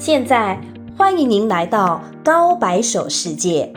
现在欢迎您来到高白手世界。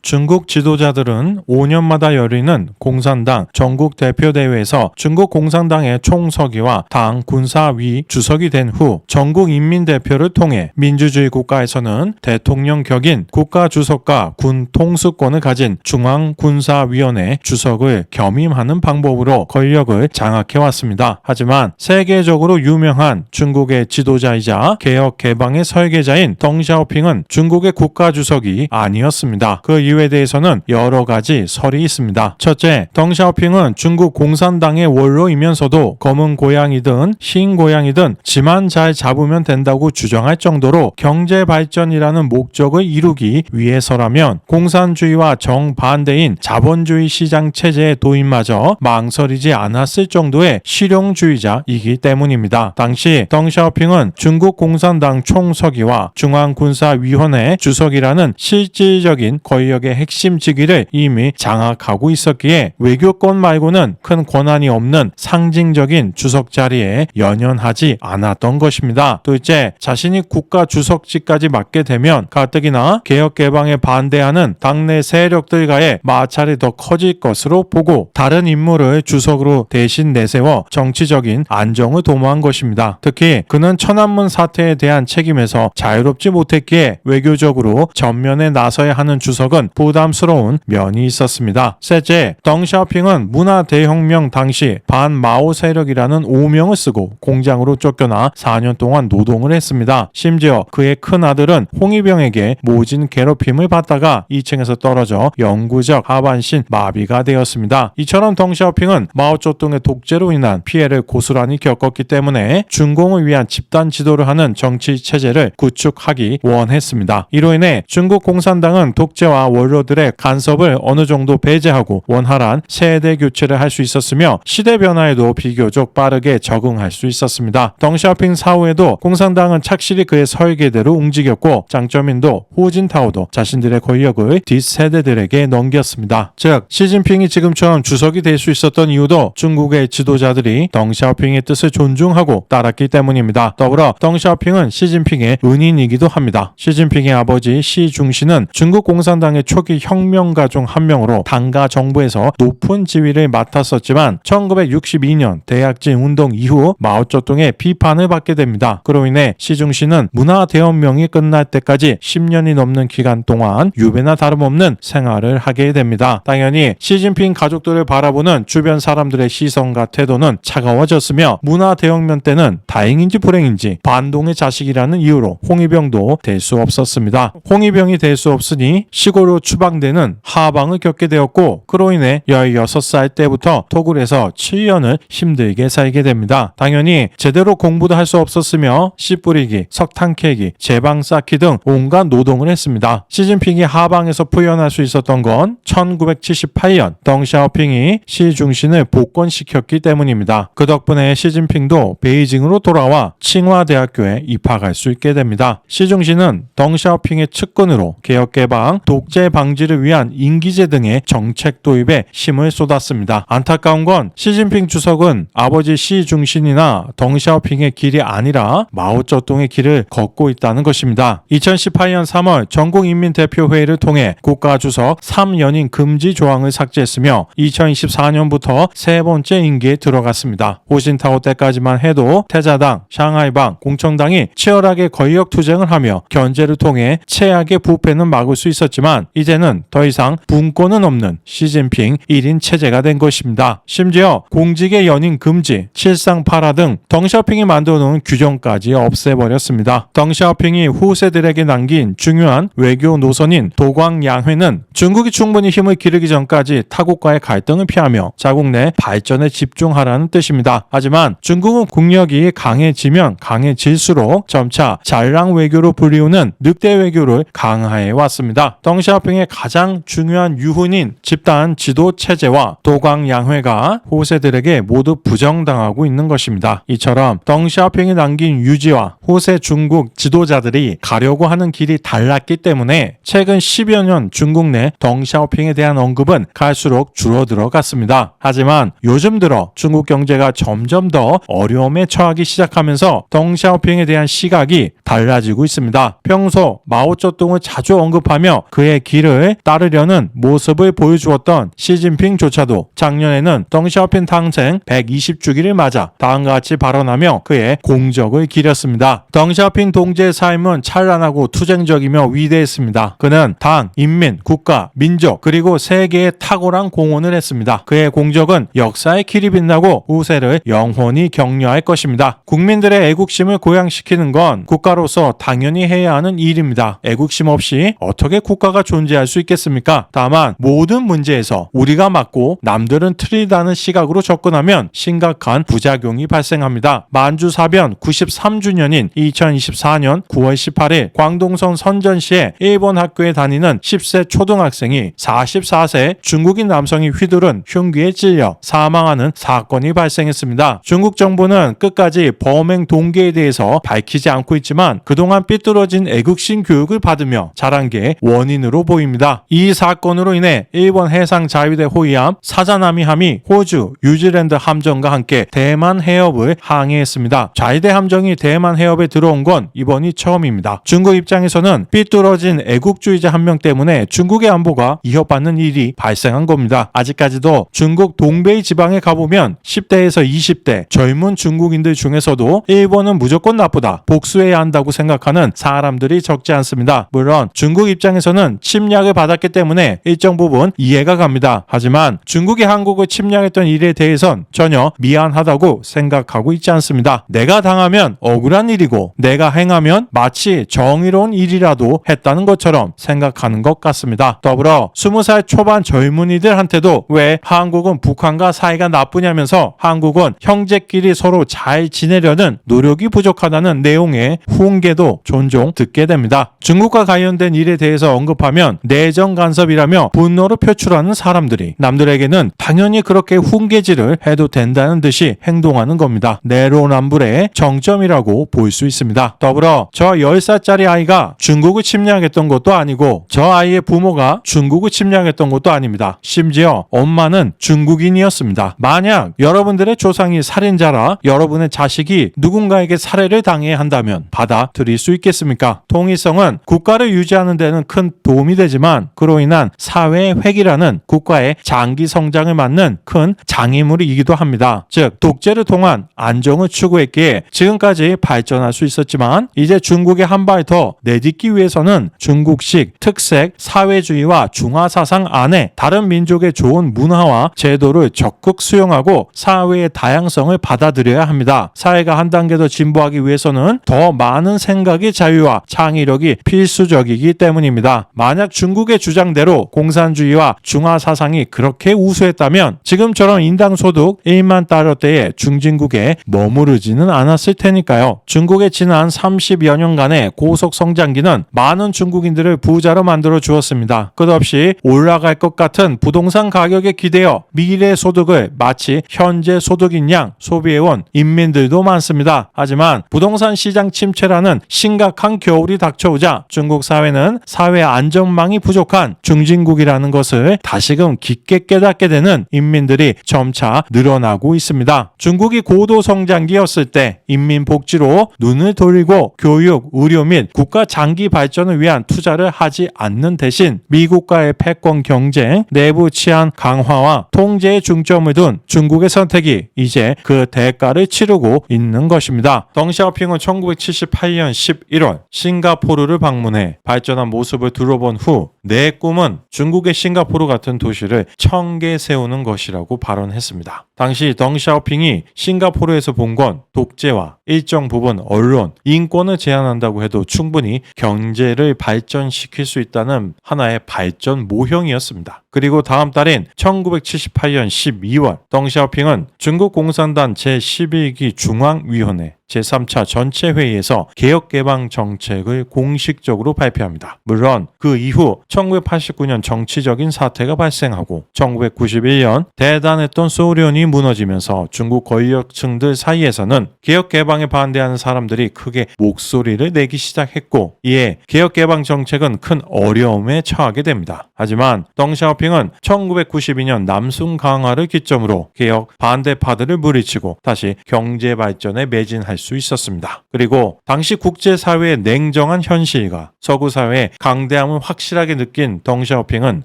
중국 지도자들은 5년마다 열리는 공산당 전국 대표대회에서 중국 공산당의 총서기와 당 군사위 주석이 된 후 전국 인민대표를 통해 민주주의 국가에서는 대통령 격인 국가주석과 군 통수권을 가진 중앙군사위원회 주석을 겸임하는 방법으로 권력을 장악해왔습니다. 하지만 세계적으로 유명한 중국의 지도자이자 개혁 개방의 설계자인 덩샤오핑은 중국의 국가주석이 아니었습니다. 그 이유에 대해서는 여러 가지 설이 있습니다. 첫째, 덩샤오핑은 중국 공산당의 원로이면서도 검은 고양이든 흰 고양이든 지만 잘 잡으면 된다고 주장할 정도로 경제 발전이라는 목적을 이루기 위해서라면 공산주의와 정반대인 자본주의 시장 체제의 도입마저 망설이지 않았을 정도의 실용주의자이기 때문입니다. 당시 덩샤오핑은 중국 공산당 총서기와 중앙군사위원회 주석이라는 실질적인 권력의 핵심 직위를 이미 장악하고 있었기에 외교권 말고는 큰 권한이 없는 상징적인 주석 자리에 연연하지 않았던 것입니다. 둘째, 자신이 국가 주석직까지 맡게 되면 가뜩이나 개혁 개방에 반대하는 당내 세력들과의 마찰이 더 커질 것으로 보고 다른 인물을 주석으로 대신 내세워 정치적인 안정을 도모한 것입니다. 특히 그는 천안문 사태에 대한 책임에서 자유롭지 못했기에 외교적으로 전면에 나서야 하는 주석은 부담스러운 면이 있었습니다. 셋째, 덩샤오핑은 문화대혁명 당시 반마오 세력이라는 오명을 쓰고 공장으로 쫓겨나 4년 동안 노동을 했습니다. 심지어 그의 큰아들은 홍위병에게 모진 괴롭힘을 받다가 2층에서 떨어져 영구적 하반신 마비가 되었습니다. 이처럼 덩샤오핑은 마오쩌둥의 독재로 인한 피해를 고스란히 겪었기 때문에 중공을 위한 집단 지도를 하는 정치 체제를 구축하기 원했습니다. 이로 인해 중국 공산당은 독재와 원로들의 간섭을 어느 정도 배제하고 원활한 세대 교체를 할 수 있었으며 시대 변화에도 비교적 빠르게 적응할 수 있었습니다. 덩샤오핑 사후에도 공산당은 착실히 그의 설계대로 움직였고 장쩌민도 후진타오도 자신들의 권력을 뒷세대들에게 넘겼습니다. 즉 시진핑이 지금처럼 주석이 될 수 있었던 이유도 중국의 지도자들이 덩샤오핑의 뜻을 존중하고 따랐기 때문입니다. 더불어 덩샤오핑은 시진핑의 은인이기도 합니다. 시진핑의 아버지 시중신은 중국 공산당의 초기 혁명가 중 한 명으로 당과 정부에서 높은 지위를 맡았었지만 1962년 대약진 운동 이후 마오쩌둥의 비판을 받게 됩니다. 그로 인해 시중신은 문화대혁명이 끝날 때까지 10년이 넘는 기간 동안 유배나 다름없는 생활을 하게 됩니다. 당연히 시진핑 가족들을 바라보는 주변 사람들의 시선과 태도는 차가워졌으며 문화대혁명 때는 다행인지 불행인지 반동의 자식이라는 이유로 홍위병도 될 수 없었습니다. 홍위병이 될 수 없으니 시골로 추방되는 하방을 겪게 되었고 그로 인해 16살 때부터 토굴에서 7년을 힘들게 살게 됩니다. 당연히 제대로 공부도 할 수 없었으며 씨 뿌리기, 석탄 캐기, 제방 쌓기 등 온갖 노동을 했습니다. 시진핑이 하방에서 풀려날 수 있었던 건 1978년 덩샤오핑이 시중신을 복권시켰기 때문입니다. 그 덕분에 시진핑도 베이징으로 돌아와 칭화대학교에 입학할 수 있게 됩니다. 시중신은 덩샤오핑의 측근으로 개혁개방, 독재 방지를 위한 인기제 등의 정책 도입에 힘을 쏟았습니다. 안타까운 건 시진핑 주석은 아버지 시중신이나 덩샤오핑의 길이 아니라 마오쩌둥의 길을 걷고 있다는 것입니다. 2018년 3월 전국인민대표회의를 통해 국가주석 3연임 금지 조항을 삭제했으며 2024년부터 세 번째 임기에 들어갔습니다. 호신타오 때까지만 해도 태자당, 샹하이방, 공청당이 치열하게 권력 투쟁을 하며 견제를 통해 최악의 부패는 막을 수 있었지만 이제는 더 이상 분권은 없는 시진핑 1인 체제가 된 것입니다. 심지어 공직의 연임 금지, 칠상파라 등 덩샤오핑이 만들어 놓은 규정까지 없애버렸습니다. 덩샤오핑이 후세들에게 남긴 중요한 외교 노선인 도광양회는 중국이 충분히 힘을 기르기 전까지 타국과의 갈등을 피하며 자국 내 발전에 집중하라는 뜻입니다. 하지만 중국은 국력이 강해지면 강해질수록 점차 잘랑 외교로 불리우는 늑대 외교를 강화해 왔습니다. 덩샤오핑 덩샤오핑의 가장 중요한 유훈인 집단 지도 체제와 도광양회가 호세들에게 모두 부정당하고 있는 것입니다. 이처럼 덩샤오핑이 남긴 유지와 호세 중국 지도자들이 가려고 하는 길이 달랐기 때문에 최근 10여 년 중국 내 덩샤오핑에 대한 언급은 갈수록 줄어들어 갔습니다. 하지만 요즘 들어 중국 경제가 점점 더 어려움에 처하기 시작하면서 덩샤오핑에 대한 시각이 달라지고 있습니다. 평소 마오쩌둥을 자주 언급하며 그의 길을 따르려는 모습을 보여주었던 시진핑조차도 작년에는 덩샤오핑 탄생 120주기를 맞아 다음과 같이 발언하며 그의 공적을 기렸습니다. 덩샤오핑 동지의 삶은 찬란하고 투쟁적이며 위대했습니다. 그는 당, 인민, 국가, 민족 그리고 세계에 탁월한 공헌을 했습니다. 그의 공적은 역사의 길이 빛나고 우세를 영원히 격려할 것입니다. 국민들의 애국심을 고양시키는 건 국가로서 당연히 해야 하는 일입니다. 애국심 없이 어떻게 국가가 존재할 수 있겠습니까? 다만 모든 문제에서 우리가 맞고 남들은 틀리다는 시각으로 접근하면 심각한 부작용이 발생합니다. 만주사변 93주년인 2024년 9월 18일 광동성 선전시에 일본 학교에 다니는 10세 초등학생이 44세 중국인 남성이 휘두른 흉기에 찔려 사망하는 사건이 발생했습니다. 중국 정부는 끝까지 범행 동기에 대해서 밝히지 않고 있지만 그동안 삐뚤어진 애국심 교육을 받으며 자란 게 원인으로 보입니다. 이 사건으로 인해 일본 해상 자위대 호위함 사자나미함이 호주, 뉴질랜드 함정과 함께 대만 해협을 항해했습니다. 자위대 함정이 대만 해협에 들어온 건 이번이 처음입니다. 중국 입장에서는 삐뚤어진 애국주의자 한 명 때문에 중국의 안보가 위협받는 일이 발생한 겁니다. 아직까지도 중국 동베이 지방에 가보면 10대에서 20대 젊은 중국인들 중에서도 일본은 무조건 나쁘다, 복수해야 한다고 생각하는 사람들이 적지 않습니다. 물론 중국 입장에서는 침략을 받았기 때문에 일정 부분 이해가 갑니다. 하지만 중국이 한국을 침략했던 일에 대해선 전혀 미안하다고 생각하고 있지 않습니다. 내가 당하면 억울한 일이고 내가 행하면 마치 정의로운 일이라도 했다는 것처럼 생각하는 것 같습니다. 더불어 20살 초반 젊은이들한테도 왜 한국은 북한과 사이가 나쁘냐면서 한국은 형제끼리 서로 잘 지내려는 노력이 부족하다는 내용의 훈계도 종종 듣게 됩니다. 중국과 관련된 일에 대해서 언급하면 내정 간섭이라며 분노를 표출하는 사람들이 남들에게는 당연히 그렇게 훈계질을 해도 된다는 듯이 행동하는 겁니다. 내로남불의 정점이라고 볼 수 있습니다. 더불어 저 10살짜리 아이가 중국을 침략했던 것도 아니고 저 아이의 부모가 중국을 침략했던 것도 아닙니다. 심지어 엄마는 중국인이었습니다. 만약 여러분들의 조상이 살인자라 여러분의 자식이 누군가에게 살해를 당해야 한다면 받아들일 수 있겠습니까? 통일성은 국가를 유지하는 데는 큰 도움이 되지만 그로 인한 사회의 획이라는 국가의 장기 성장을 막는 큰 장애물이기도 합니다. 즉 독재를 통한 안정을 추구했기에 지금까지 발전할 수 있었지만 이제 중국의 한 발 더 내딛기 위해서는 중국식 특색 사회주의와 중화사상 안에 다른 민족의 좋은 문화와 제도를 적극 수용하고 사회의 다양성을 받아들여야 합니다. 사회가 한 단계 더 진보하기 위해서는 더 많은 생각의 자유와 창의력이 필수적이기 때문입니다. 만약 중국의 주장대로 공산주의와 중화사상이 그렇게 우수했다면 지금처럼 인당 소득 1만 달러대의 중진국에 머무르지는 않았을 테니까요. 중국의 지난 30여 년간의 고속 성장기는 많은 중국인들을 부자로 만들어 주었습니다. 끝없이 올라갈 것 같은 부동산 가격에 기대어 미래 소득을 마치 현재 소득인 양 소비해온 인민들도 많습니다. 하지만 부동산 시장 침체라는 심각한 겨울이 닥쳐오자 중국 사회는 사회 안전망이 부족한 중진국이라는 것을 다시금 깊게 깨닫게 되는 인민들이 점차 늘어나고 있습니다. 중국이 고도 성장기였을 때 인민 복지로 눈을 돌리고 교육, 의료 및 국가 장기 발전을 위한 투자를 하지 않는 대신 미국과의 패권 경쟁, 내부 치안 강화와 통제에 중점을 둔 중국의 선택이 이제 그 대가를 치르고 있는 것입니다. 덩샤오핑은 1978년 11월 싱가포르를 방문해 발전한 모습을 둘러본 후 내 꿈은 중국의 싱가포르 같은 도시를 1000개 세우는 것이라고 발언했습니다. 당시 덩샤오핑이 싱가포르에서 본 건 독재와 일정 부분 언론, 인권을 제한한다고 해도 충분히 경제를 발전시킬 수 있다는 하나의 발전 모형이었습니다. 그리고 다음 달인 1978년 12월 덩샤오핑은 중국 공산당 제11기 중앙위원회 제3차 전체 회의에서 개혁개방 정책을 공식적으로 발표합니다. 물론 그 이후 1989년 정치적인 사태가 발생하고 1991년 대단했던 소련이 무너지면서 중국 권력층들 사이에서는 개혁개방에 반대하는 사람들이 크게 목소리를 내기 시작했고, 이에 개혁개방 정책은 큰 어려움에 처하게 됩니다. 하지만 덩샤오핑은 1992년 남순 강화를 기점으로 개혁 반대파들을 물리치고 다시 경제 발전에 매진할 수 있었습니다. 그리고 당시 국제사회의 냉정한 현실과 서구 사회의 강대함을 확실하게 느낀 덩샤오핑은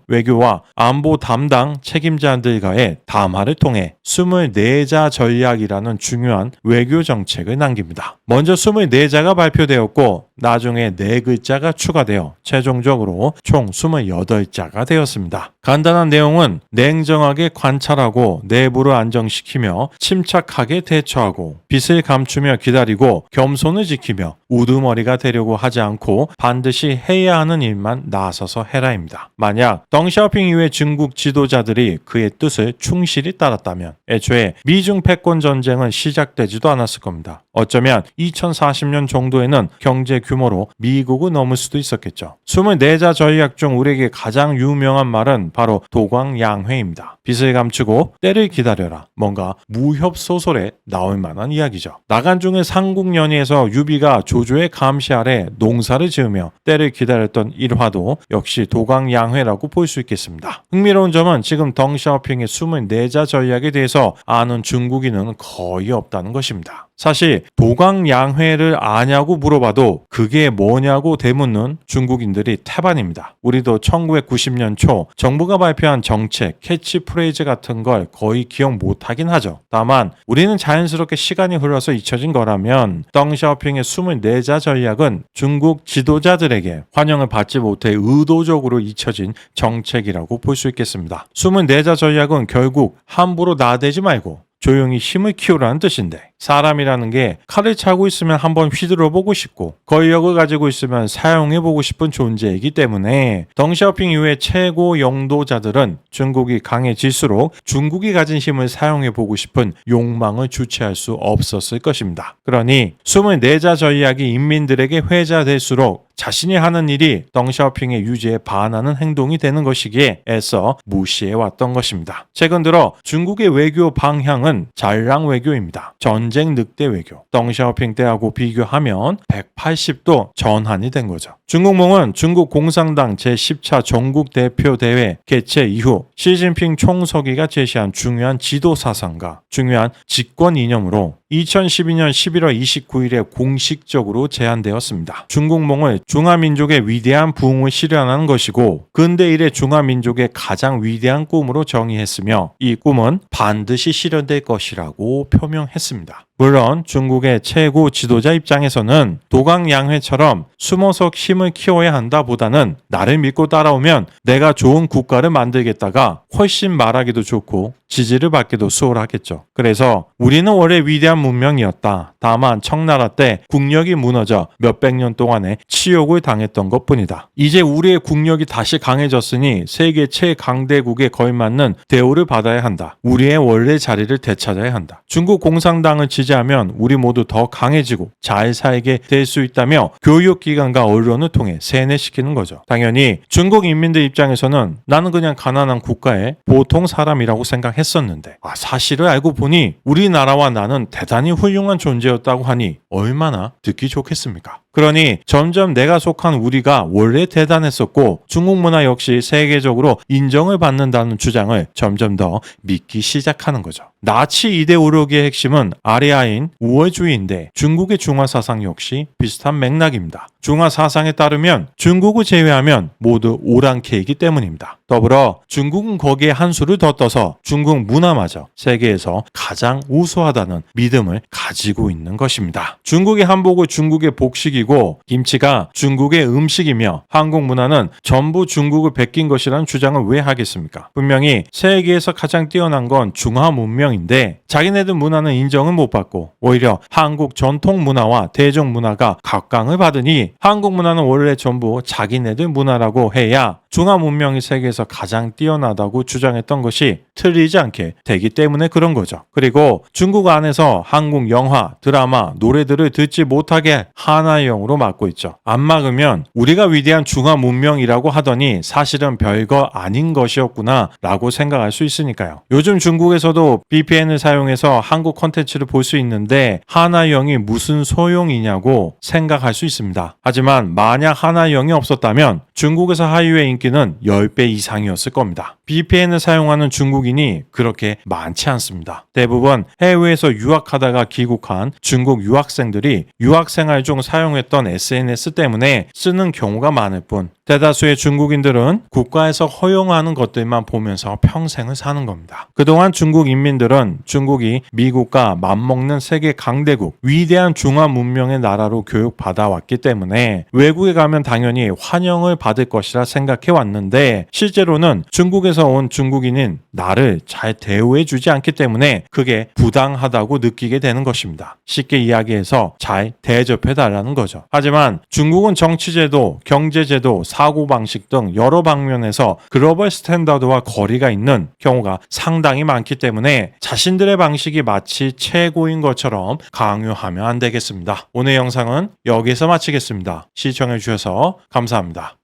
외교와 안보 담당 책임자들과의 담화를 통해 24자 전략이라는 중요한 외교 정책을 남깁니다. 먼저 24자가 발표되었고 나중에 4글자가 추가되어 최종적으로 총 28자가 되었습니다. 간단한 내용은 냉정하게 관찰하고 내부를 안정시키며 침착하게 대처하고 빚을 감추며 기다리고 겸손을 지키며 우두머리가 되려고 하지 않고 반드시 해야 하는 일만 나서서 해라입니다. 만약 덩샤오핑 이후의 중국 지도자들이 그의 뜻을 충실히 따랐다면 애초에 미중 패권 전쟁은 시작되지도 않았을 겁니다. 어쩌면 2040년 정도에는 경제 규모로 미국을 넘을 수도 있었겠죠. 24자 전략 중 우리에게 가장 유명한 말은 바로 도광양회입니다. 빚을 감추고 때를 기다려라. 뭔가 무협 소설에 나올 만한 이야기죠. 나간중의 삼국연의에서 유비가 조조의 감시 아래 농사를 지으며 때를 기다렸던 일화도 역시 도광양회라고 볼 수 있겠습니다. 흥미로운 점은 지금 덩샤오핑의 24자 전략에 대해서 아는 중국인은 거의 없다는 것입니다. 사실 도광양회를 아냐고 물어봐도 그게 뭐냐고 되묻는 중국인들이 태반입니다. 우리도 1990년 초 정부가 발표한 정책, 캐치프레이즈 같은 걸 거의 기억 못하긴 하죠. 다만 우리는 자연스럽게 시간이 흘러서 잊혀진 거라면 덩샤오핑의 24자 전략은 중국 지도자들에게 환영을 받지 못해 의도적으로 잊혀진 정책이라고 볼 수 있겠습니다. 24자 전략은 결국 함부로 나대지 말고 조용히 힘을 키우라는 뜻인데, 사람이라는 게 칼을 차고 있으면 한번 휘둘러 보고 싶고 권력을 가지고 있으면 사용해 보고 싶은 존재이기 때문에 덩샤오핑 이후의 최고 영도자들은 중국이 강해질수록 중국이 가진 힘을 사용해 보고 싶은 욕망을 주체할 수 없었을 것입니다. 그러니 24자 전략이 인민들에게 회자될수록 자신이 하는 일이 덩샤오핑의 유지에 반하는 행동이 되는 것이기에 애써 무시해왔던 것입니다. 최근 들어 중국의 외교 방향은 잘랑 외교입니다. 전쟁 늑대 외교. 덩샤오핑 때하고 비교하면 180도 전환이 된 거죠. 중국몽은 중국 공산당 제10차 전국 대표 대회 개최 이후 시진핑 총서기가 제시한 중요한 지도 사상과 중요한 집권 이념으로 2012년 11월 29일에 공식적으로 제안되었습니다. 중국몽을 중화민족의 위대한 부흥을 실현하는 것이고 근대 이래 중화민족의 가장 위대한 꿈으로 정의했으며 이 꿈은 반드시 실현될 것이라고 표명했습니다. 물론 중국의 최고 지도자 입장에서는 도광양회처럼 숨어서 힘을 키워야 한다 보다는 나를 믿고 따라오면 내가 좋은 국가를 만들겠다가 훨씬 말하기도 좋고 지지를 받기도 수월하겠죠. 그래서 우리는 원래 위대한 문명이었다. 다만 청나라 때 국력이 무너져 몇백 년 동안에 치욕을 당했던 것뿐이다. 이제 우리의 국력이 다시 강해졌으니 세계 최강대국에 걸맞는 대우를 받아야 한다. 우리의 원래 자리를 되찾아야 한다. 중국 공산당을 지지하면 우리 모두 더 강해지고 잘 살게 될 수 있다며 교육기관과 언론을 통해 세뇌시키는 거죠. 당연히 중국 인민들 입장에서는 나는 그냥 가난한 국가의 보통 사람이라고 생각했었는데 사실을 알고 보니 우리나라와 나는 대단히 훌륭한 존재였다고 하니 얼마나 듣기 좋겠습니까? 그러니 점점 내가 속한 우리가 원래 대단했었고 중국 문화 역시 세계적으로 인정을 받는다는 주장을 점점 더 믿기 시작하는 거죠. 나치 이데올로기의 핵심은 아리아인 우월주의인데 중국의 중화사상 역시 비슷한 맥락입니다. 중화사상에 따르면 중국을 제외하면 모두 오랑캐이기 때문입니다. 더불어 중국은 거기에 한 수를 더 떠서 중국 문화마저 세계에서 가장 우수하다는 믿음을 가지고 있는 것입니다. 중국의 한복은 중국의 복식이고 김치가 중국의 음식이며 한국 문화는 전부 중국을 베낀 것이라는 주장을 왜 하겠습니까? 분명히 세계에서 가장 뛰어난 건 중화 문명인데 자기네들 문화는 인정을 못 받고 오히려 한국 전통 문화와 대중 문화가 각광을 받으니 한국 문화는 원래 전부 자기네들 문화라고 해야 중화 문명이 세계에서 가장 뛰어나다고 주장했던 것이 틀리지 않게 되기 때문에 그런 거죠. 그리고 중국 안에서 한국 영화, 드라마, 노래들을 듣지 못하게 하나영으로 막고 있죠. 안 막으면 우리가 위대한 중화 문명이라고 하더니 사실은 별거 아닌 것이었구나 라고 생각할 수 있으니까요. 요즘 중국에서도 VPN을 사용해서 한국 콘텐츠를 볼 수 있는데 하나영이 무슨 소용이냐고 생각할 수 있습니다. 하지만 만약 하나영이 없었다면 중국에서 한류의 인기는 10배 이상이었을 겁니다. VPN을 사용하는 중국인이 그렇게 많지 않습니다. 대부분 해외에서 유학하다가 귀국한 중국 유학생들이 유학생활 중 사용했던 SNS 때문에 쓰는 경우가 많을 뿐 대다수의 중국인들은 국가에서 허용하는 것들만 보면서 평생을 사는 겁니다. 그동안 중국 인민들은 중국이 미국과 맞먹는 세계 강대국, 위대한 중화 문명의 나라로 교육받아 왔기 때문에 외국에 가면 당연히 환영을 받을 것이라 생각해 왔는데 실제로는 중국에서 온 중국인은 나를 잘 대우해주지 않기 때문에 그게 부당하다고 느끼게 되는 것입니다. 쉽게 이야기해서 잘 대접해달라는 거죠. 하지만 중국은 정치제도, 경제제도, 사고방식 등 여러 방면에서 글로벌 스탠다드와 거리가 있는 경우가 상당히 많기 때문에 자신들의 방식이 마치 최고인 것처럼 강요하면 안 되겠습니다. 오늘 영상은 여기서 마치겠습니다. 시청해주셔서 감사합니다.